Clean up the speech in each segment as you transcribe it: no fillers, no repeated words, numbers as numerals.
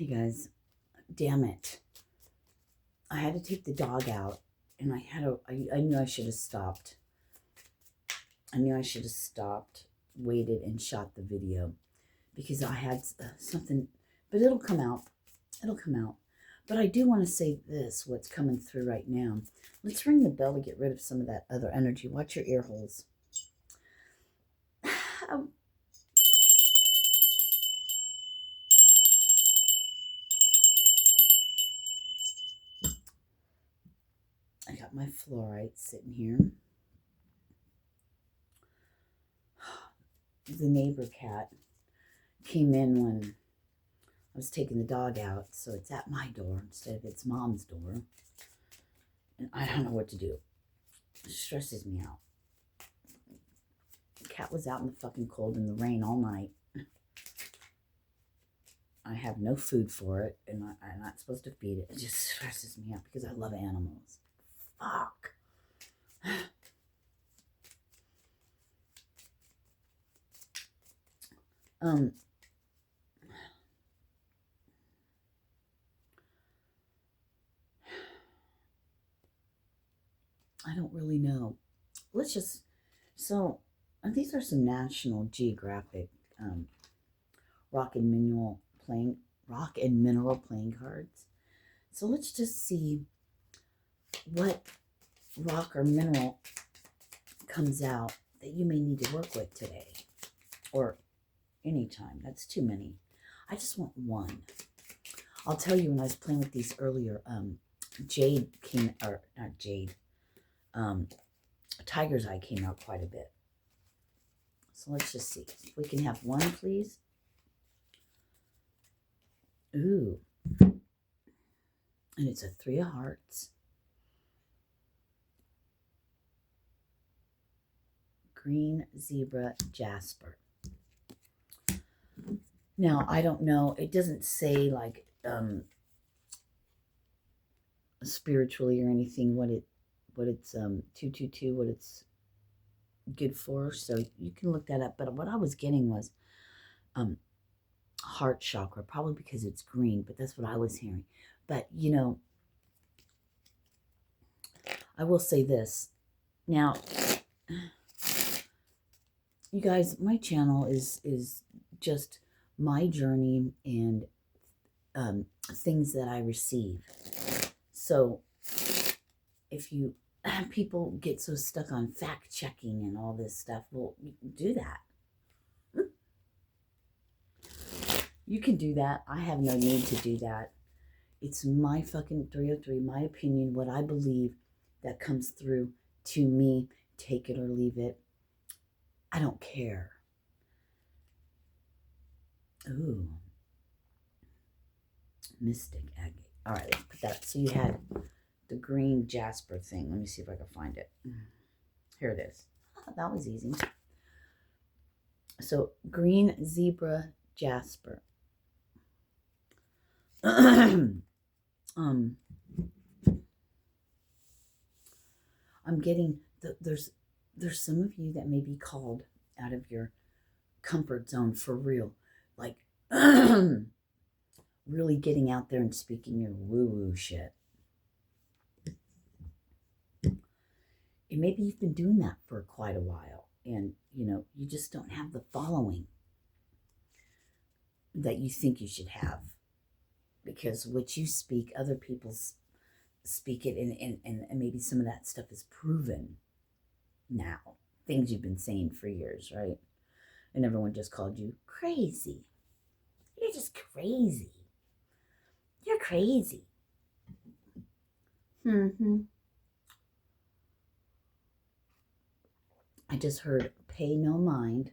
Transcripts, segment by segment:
Hey guys, damn it. I had to take the dog out and I knew I should have stopped. Waited and shot the video because I had something, but it'll come out. But I do want to say this, what's coming through right now. Let's ring the bell to get rid of some of that other energy. Watch your ear holes. I got my fluorite sitting here. The neighbor cat came in when I was taking the dog out, so it's at my door instead of its mom's door. And I don't know what to do. It stresses me out. The cat was out in the fucking cold in the rain all night. I have no food for it, and I'm not supposed to feed it. It just stresses me out because I love animals. Fuck. I don't really know. These are some National Geographic rock and mineral playing cards. So let's just see what rock or mineral comes out that you may need to work with today or anytime. That's too many. I just want one. I'll tell you, when I was playing with these earlier, Tiger's Eye came out quite a bit. So let's just see. If we can have one, please. Ooh. And it's a 3 of Hearts. Green, Zebra, Jasper. Now, I don't know. It doesn't say like spiritually or anything what it's 222, what it's good for. So you can look that up. But what I was getting was heart chakra, probably because it's green, but that's what I was hearing. But you know, I will say this. Now, you guys, my channel is just my journey and things that I receive. So if people get so stuck on fact checking and all this stuff, well, you can do that. You can do that. I have no need to do that. It's my fucking 303, my opinion, what I believe that comes through to me. Take it or leave it. I don't care. Ooh. Mystic agate. All right, let's put that. So you had the green Jasper thing. Let me see if I can find it. Here it is. Oh, that was easy. So green, Zebra, Jasper. I'm getting there's some of you that may be called out of your comfort zone for real, like really getting out there and speaking your woo-woo shit. And maybe you've been doing that for quite a while, and you know, you just don't have the following that you think you should have, because what you speak, other people speak it, and maybe some of that stuff is proven now. Things you've been saying for years, right? And everyone just called you crazy. You're just crazy. You're crazy. I just heard pay no mind,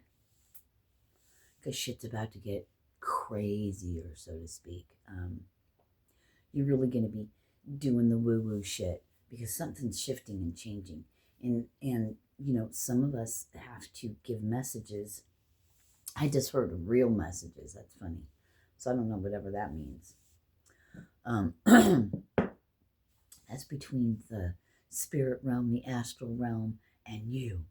because shit's about to get crazier, so to speak. You're really going to be doing the woo-woo shit because something's shifting and changing. And you know, some of us have to give messages. I just heard real messages. That's funny. So I don't know whatever that means. That's between the spirit realm, the astral realm, and you.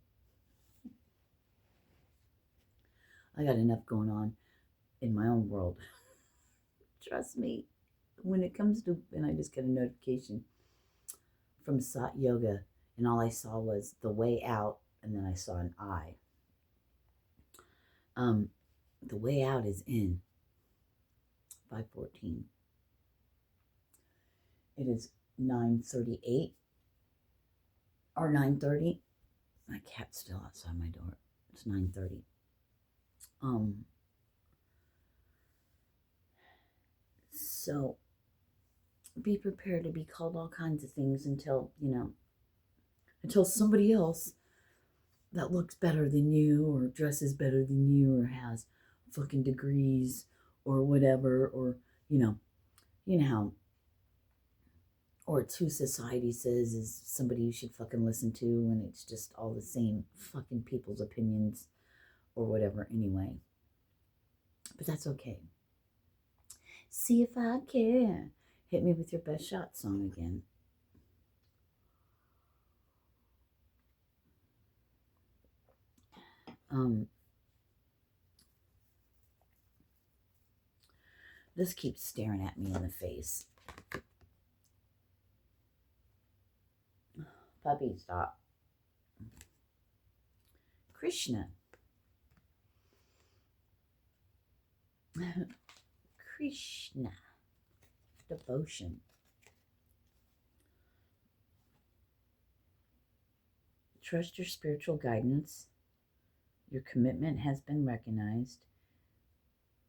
I got enough going on in my own world Trust me, when it comes to, and I just got a notification from Sat Yoga, and all I saw was the way out, and then I saw an eye. The way out is in 5:14. It is 9:38 or 9:30. My cat's still outside my door. It's 9:30. So be prepared to be called all kinds of things until somebody else that looks better than you or dresses better than you or has fucking degrees or whatever, or you know how, or it's who society says is somebody you should fucking listen to, and it's just all the same fucking people's opinions or whatever anyway. But that's okay. See if I care. Hit me with your best shot song again. This keeps staring at me in the face. Puppy, stop. Krishna. Krishna. Devotion. Trust your spiritual guidance. Your commitment has been recognized.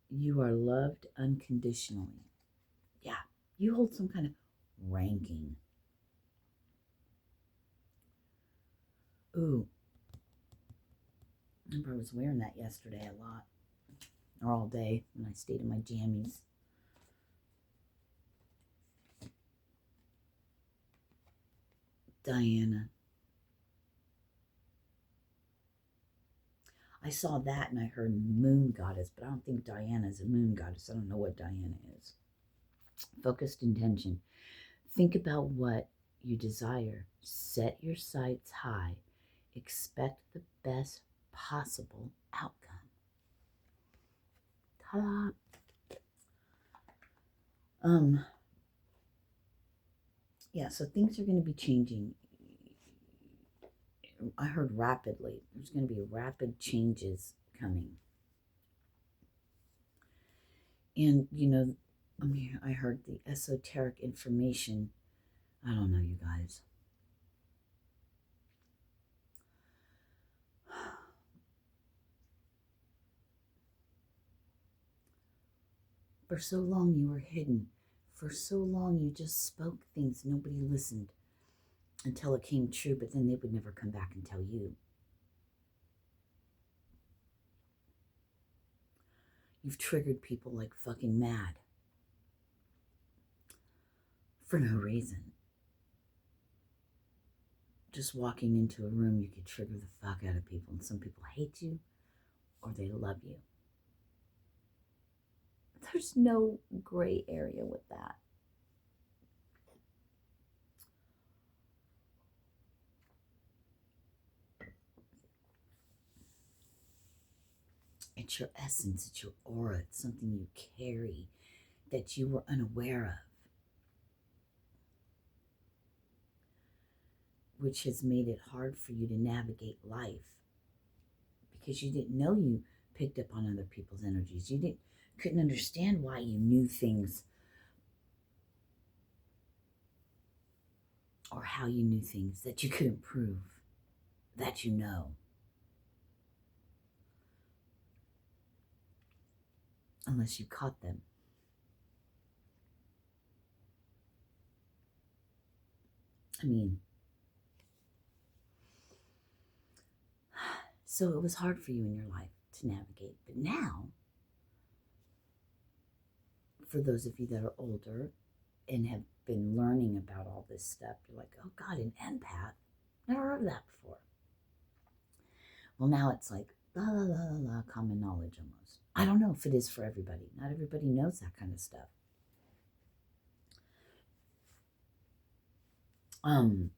You are loved unconditionally. Yeah, you hold some kind of ranking. Ooh. I remember I was wearing that yesterday a lot. Or all day when I stayed in my jammies. Diana. I saw that and I heard moon goddess, but I don't think Diana is a moon goddess. I don't know what Diana is. Focused intention. Think about what you desire. Set your sights high. Expect the best possible outcome. Ta-da! Yeah, so things are going to be changing. I heard rapidly. There's going to be rapid changes coming. And, I heard the esoteric information. I don't know, you guys. For so long you were hidden. For so long you just spoke things. Nobody listened until it came true, but then they would never come back and tell you. You've triggered people like fucking mad. For no reason. Just walking into a room, you could trigger the fuck out of people. And some people hate you or they love you. There's no gray area with that. It's your essence, it's your aura, it's something you carry that you were unaware of, which has made it hard for you to navigate life because you didn't know you picked up on other people's energies. You couldn't understand why you knew things or how you knew things that you couldn't prove that you know. Unless you caught them. So it was hard for you in your life to navigate. But now, for those of you that are older and have been learning about all this stuff, you're like, oh God, an empath? Never heard of that before. Well, now it's like, la, la, la, la, la, common knowledge almost. I don't know if it is for everybody. Not everybody knows that kind of stuff. I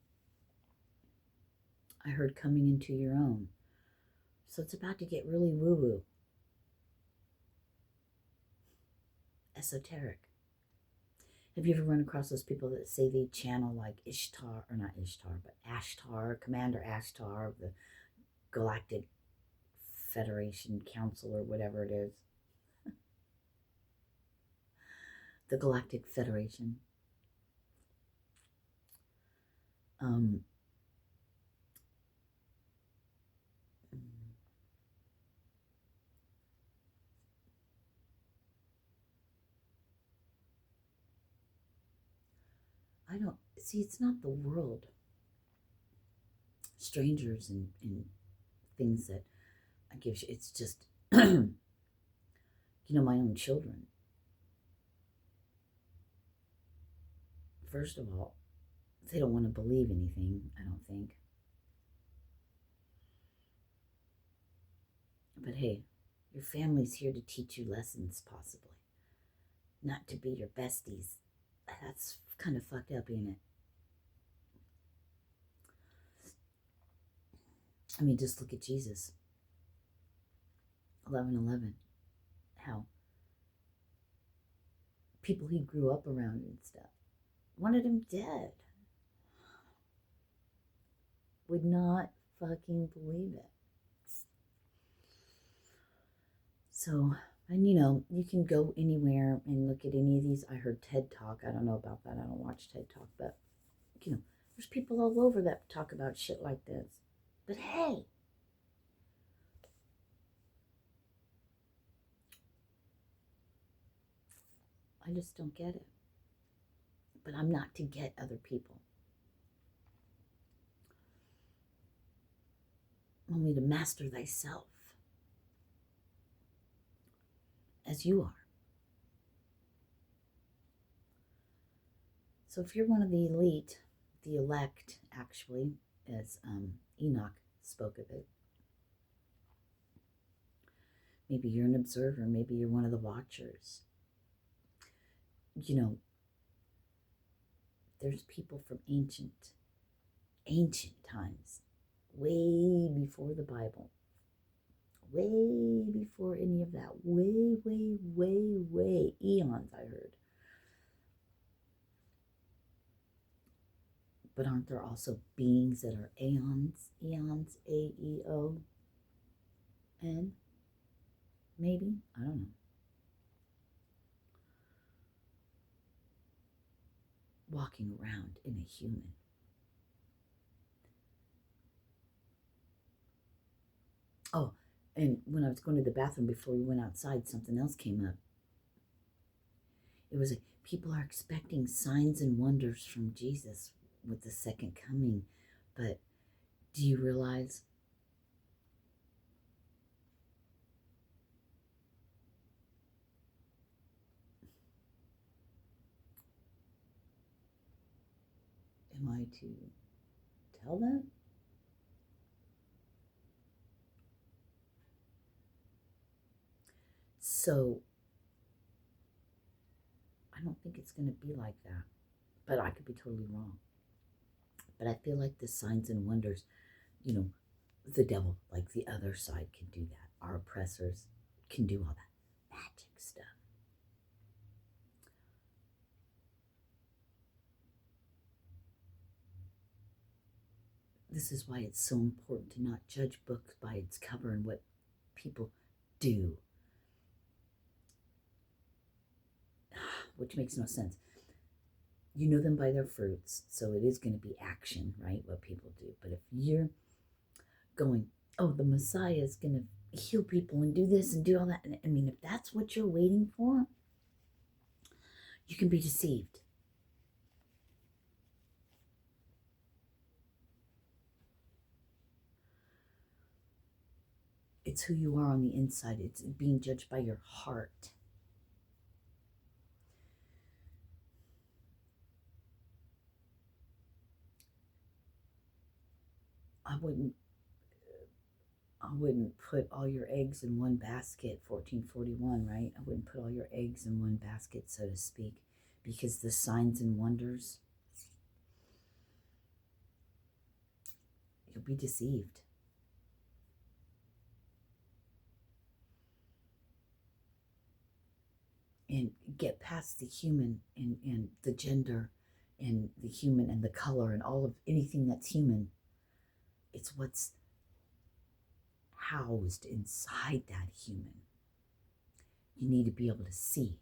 heard coming into your own. So it's about to get really woo-woo. Esoteric. Have you ever run across those people that say they channel like Ishtar, or not Ishtar, but Ashtar, Commander Ashtar of the Galactic Federation Council or whatever it is? The Galactic Federation. I don't see, it's not the world, strangers and things that I give you. It's just, my own children. First of all, they don't want to believe anything, I don't think. But hey, your family's here to teach you lessons, possibly. Not to be your besties. That's kind of fucked up, ain't it? I mean, just look at Jesus. 11:11. How people he grew up around and stuff wanted him dead. Would not fucking believe it. So, and you can go anywhere and look at any of these. I heard TED Talk. I don't know about that. I don't watch TED Talk, but there's people all over that talk about shit like this. But hey, I just don't get it. But I'm not to get other people. Only to master thyself as you are. So if you're one of the elite, the elect, actually, as Enoch spoke of it, maybe you're an observer, maybe you're one of the watchers. There's people from ancient times, way before the Bible, way before any of that, way, eons, I heard. But aren't there also beings that are eons, A-E-O-N? Maybe? I don't know. Walking around in a human. Oh, and when I was going to the bathroom before we went outside, something else came up. It was like, people are expecting signs and wonders from Jesus with the second coming. But do you realize am I to tell that? So I don't think it's going to be like that, but I could be totally wrong. But I feel like the signs and wonders, the devil, like the other side, can do that. Our oppressors can do all that magic stuff. This is why it's so important to not judge books by its cover and what people do, which makes no sense. You know them by their fruits, so it is going to be action, right? What people do. But if you're going, oh, the Messiah is going to heal people and do this and do all that, I mean, if that's what you're waiting for, you can be deceived. It's who you are on the inside. It's being judged by your heart. I wouldn't put all your eggs in one basket, 1441, right? I wouldn't put all your eggs in one basket, so to speak, because the signs and wonders, you'll be deceived. and get past the human and the gender and the human and the color and all of anything that's human. It's what's housed inside that human. You need to be able to see.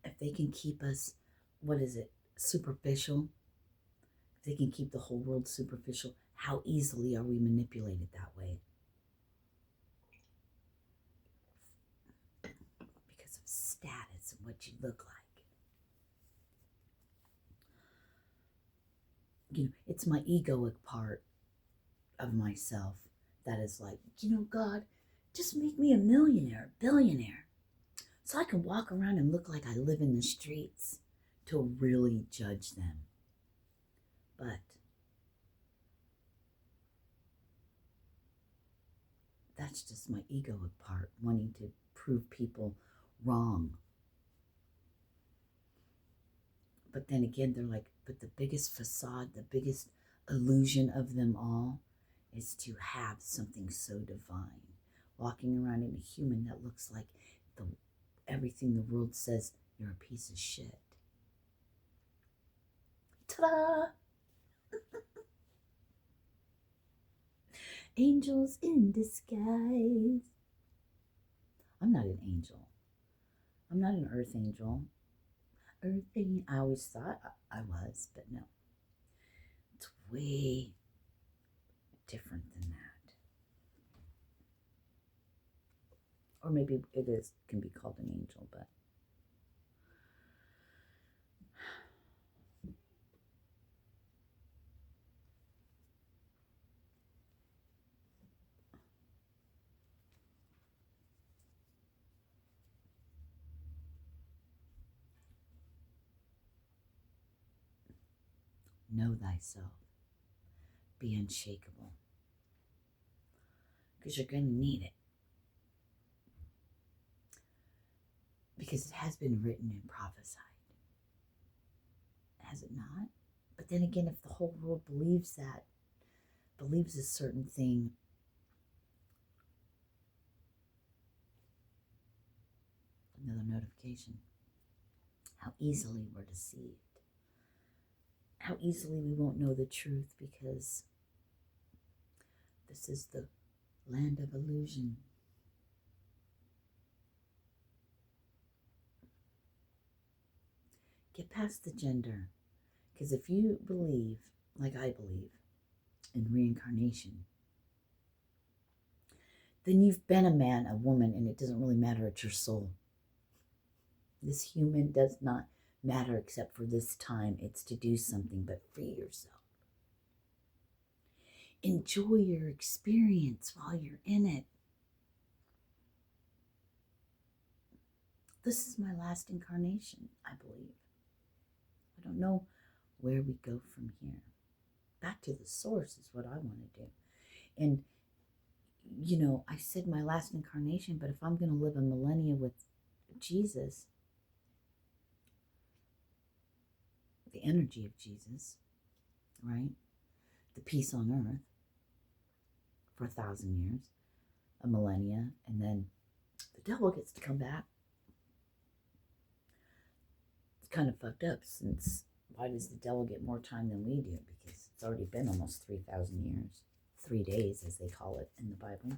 If they can keep us, superficial, if they can keep the whole world superficial, how easily are we manipulated that way? Because of status and what you look like. It's my egoic part of myself that is like, God, just make me a millionaire, billionaire, so I can walk around and look like I live in the streets, to really judge them. But that's just my egoic part, wanting to prove people wrong. But then again, they're like, but the biggest facade, the biggest illusion of them all is to have something so divine. Walking around in a human that looks like everything the world says you're a piece of shit. Ta-da! Angels in disguise. I'm not an angel. I'm not an earth angel. I always thought I was, but no. It's way different than that. Or maybe can be called an angel, but know thyself. Be unshakable. Because you're going to need it. Because it has been written and prophesied. Has it not? But then again, if the whole world believes a certain thing, another notification, how easily we're deceived. How easily we won't know the truth, because this is the land of illusion. Get past the gender. Because if you believe, like I believe, in reincarnation, then you've been a man, a woman, and it doesn't really matter. It's your soul. This human does not matter except for this time. It's to do something, but free yourself. Enjoy your experience while you're in it. This is my last incarnation, I believe. I don't know where we go from here. Back to the source is what I want to do. And, I said my last incarnation, but if I'm going to live a millennia with Jesus, the energy of Jesus, right? The peace on earth for 1,000 years, a millennia, and then the devil gets to come back. It's kind of fucked up, since why does the devil get more time than we do? Because it's already been almost 3,000 years. 3 days, as they call it in the Bible.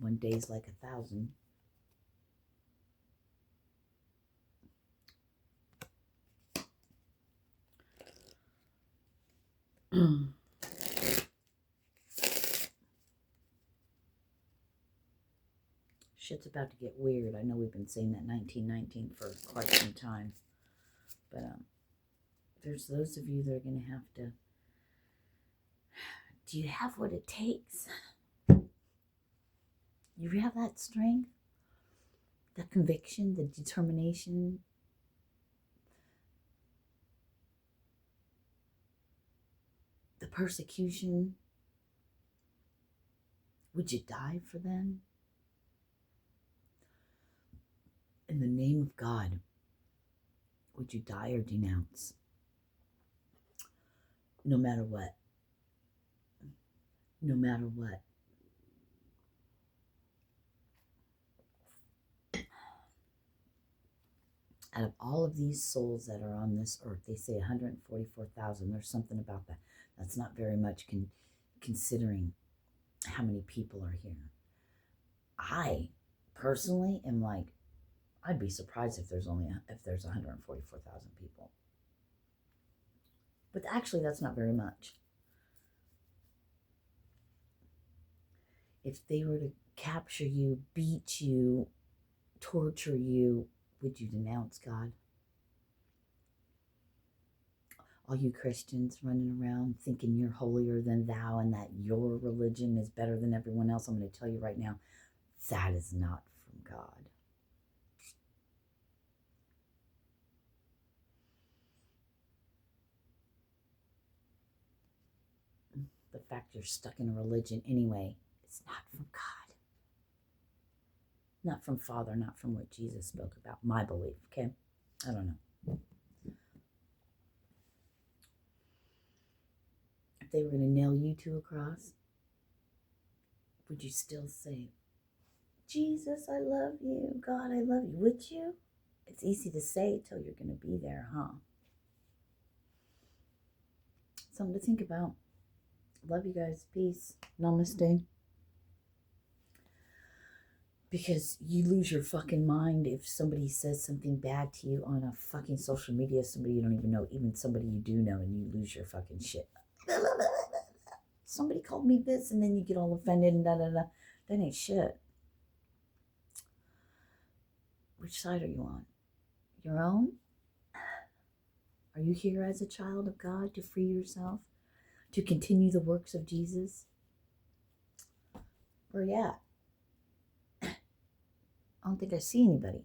1 day's like 1,000. Shit's about to get weird. I know we've been saying that 1919 for quite some time. But there's those of you that are going to have to... Do you have what it takes? You have that strength? The conviction, the determination? The persecution? Would you die for them? In the name of God, would you die or denounce? No matter what. no matter what. Out of all of these souls that are on this earth, they say 144,000. There's something about that. That's not very much considering how many people are here. I personally am like, I'd be surprised if there's 144,000 people. But actually, that's not very much. If they were to capture you, beat you, torture you, would you denounce God? All you Christians running around thinking you're holier than thou and that your religion is better than everyone else, I'm going to tell you right now, that is not from God. The fact you're stuck in a religion anyway, it's not from God. Not from Father, not from what Jesus spoke about. My belief, okay? I don't know. If they were going to nail you to a cross, would you still say, Jesus, I love you. God, I love you. Would you? It's easy to say till you're going to be there, huh? Something to think about. Love you guys. Peace. Namaste. Because you lose your fucking mind if somebody says something bad to you on a fucking social media, somebody you don't even know, even somebody you do know, and you lose your fucking shit. Somebody called me this, and then you get all offended and da-da-da. That ain't shit. Which side are you on? Your own? Are you here as a child of God to free yourself? To continue the works of Jesus? Where you at? I don't think I see anybody.